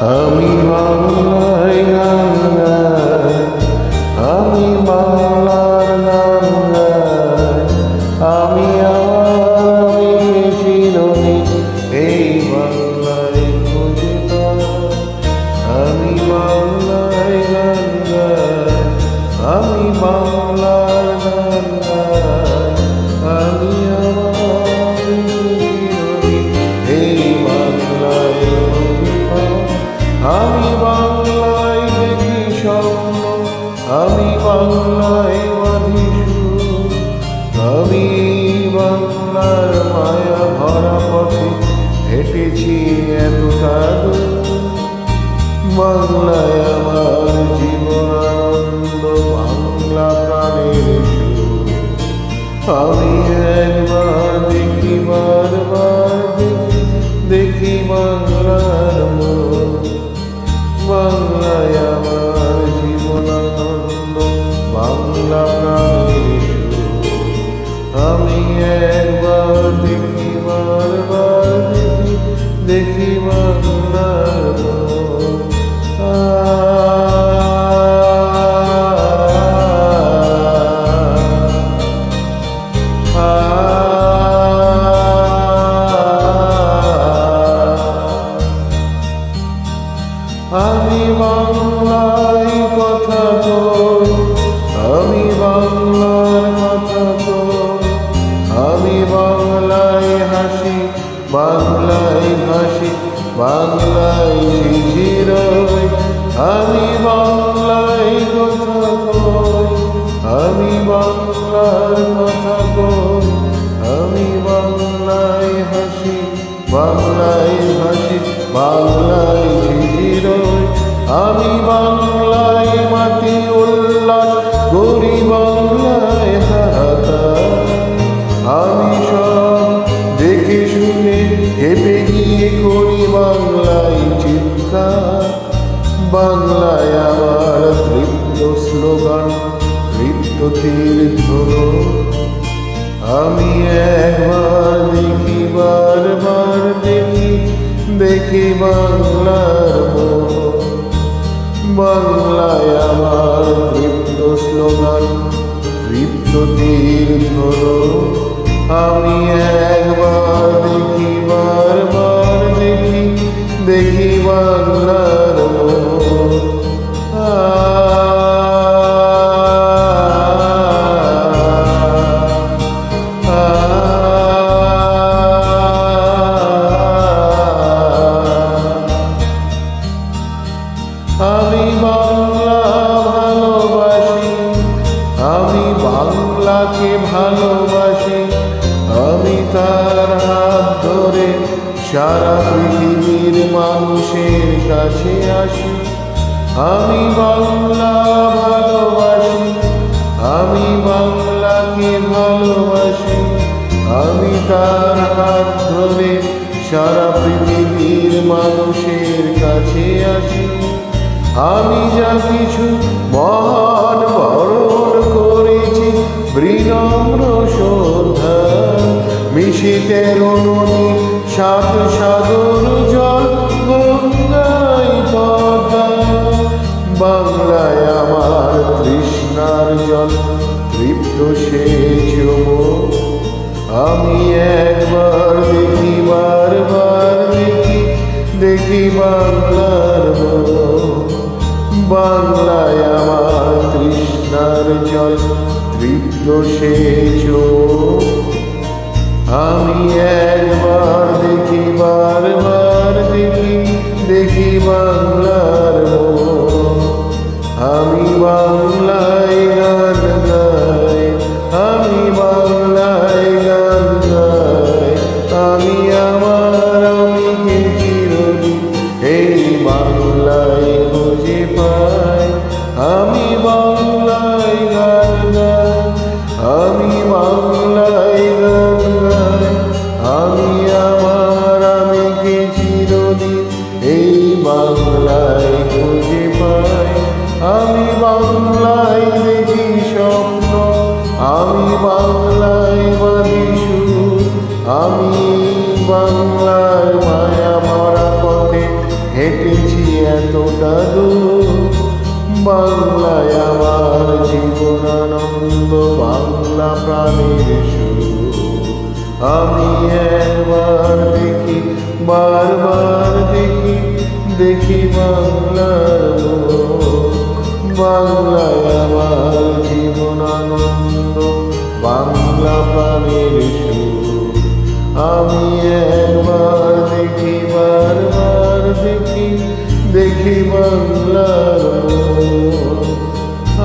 আমি বাংলায় গান গাই, আমি বাংলার গান গাই, আমি চিরদিন এই বাংলায় খুঁজে পাই। আমি বাংলায় গান গাই, আমি বাংলার গান গাই, আমি চিরদিন এই বাংলায় খুঁজে পাই। আমি বাংলায় দেখি স্বপ্ন, আমি বাংলায় বাঁধি সুর, আমি বাংলার মায়া ভরা পথে হেঁটেছি এতটা দূর। বাংলায় আমার জীবন আনন্দ, বাংলা প্রাণের সুর। আমি একবার দেখি, বারবার দেখি, দেখি বাংলার মোর। বাংলায় আমার জীবন আনন্দ, বাংলা প্রাণের সুর। আমি একবার দেখি, বারবার দেখি, দেখি বাংলার মোর। আমি বাংলায় কথা কই, আমি বাংলার কথা কই, আমি বাংলায় হাসি, বাংলায় হাসি, বাংলায় চিরই। আমি বাংলায় কথা কই, আমি বাংলার কথা কই, আমি বাংলায় হাসি, বাংলায় হাসি, বাংলায় চিরই। আমি বাংলায় মাটি উল্লাস করি, বাংলায় হাহাকার। আমি সব দেখে শুনে হেঁপে গিয়ে করি বাংলায় চিৎকার। বাংলায় আমার তৃপ্ত স্লোগান, তৃপ্ত তীর্থ। আমি একবার দেখি, বারবার দেখি, দেখি বাংলার মোর। বাংলায় আমার তৃপ্ত স্লোগান, তৃপ্ত তীর্থ। আমি একবার দেখি, বারবার দেখি, দেখি বাংলার মোর। আমি বাংলা ভালোবাসি, আমি বাংলাকে ভালোবাসি। আমি তার হাত ধরে সারা পৃথিবীর মানুষের কাছে আসি। আমি বাংলা ভালোবাসি, আমি বাংলাকে ভালোবাসি। আমি তার হাত ধরে সারা পৃথিবীর মানুষের কাছে আসি। আমি যা কিছু মহান বরণ করেছি, বিনম্র শ্রদ্ধা মিশিতে নদী, সাত সাগর জল, গঙ্গায় পদ্মা। বাংলায় আমার তৃষ্ণার জল, তৃপ্ত সেচ মোর। আমি একবার দেখি, বারবার দেখি, দেখি বাংলার মোর। বাংলায় আমার তৃষ্ণার জল, তৃপ্ত সেচ মোর। আমি একবার দেখি, বারবার দেখি, দেখি বাংলার মোর। আমি বাংলায় গান গাই, আমি বাংলায় গান গাই, আমি আমি চিরদিন এই বাংলায় খুঁজে পাই। আমি বাংলায় গান গাই, আমি বাংলায় গান গাই, আমি চিরদিন এই বাংলায় খুঁজে পাই। আমি বাংলায় দেখি স্বপ্ন, আমি বাংলায় বাঁধি সুর। আমি বাংলার মায়া ভরা পথে হেঁটেছি এতটা দূর। বাংলায় আমার জীবনানন্দ, বাংলা প্রাণের সুর। আমি একবার দেখি, বারবার দেখি, দেখি বাংলার মুখ। বাংলায় আমার জীবনানন্দ, বাংলা প্রাণের সুর। আমি একবার দেখি, বারবার দেখি, দেখি বাংলার মুখ। আ